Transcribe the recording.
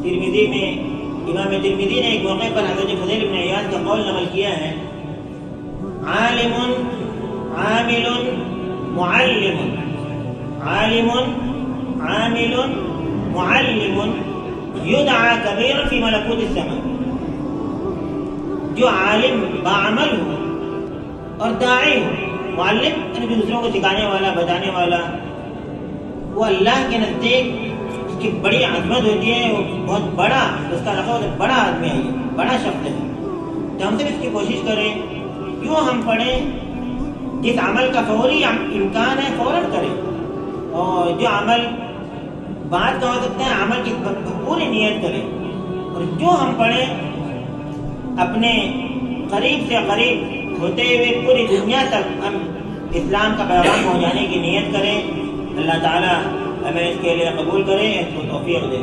ترمذی میں امام ترمذی نے ایک موقع پر حضرت فضیل بن عیاض کا قول نقل کیا ہے، عالم عامل معلم، عالم عامل معلم یدعا کبیر فی ملکوت السماء. جو عالم باعمل ہو اور داعی ہو، معلم یعنی دوسروں کو سکھانے والا، بتانے والا، وہ اللہ کے نزدیک اس کی بڑی عظمت ہوتی ہے، وہ بہت بڑا، اس کا لقب بڑا آدمی ہے، بڑا شخص ہے. تو ہم سب اس کی کوشش کریں کیوں ہم پڑھیں، جس عمل کا فوری امکان ہے فوراً کریں، اور جو عمل بعد کا ہو سکتا ہے عمل کی پوری نیت کریں. اور جو ہم پڑھیں اپنے قریب سے قریب ہوتے ہوئے پوری دنیا تک ہم اسلام کا پیغام پہنچانے کی نیت کریں. اللہ تعالیٰ ہمیں اس کے لیے قبول کرے، اس کو توفیق دے.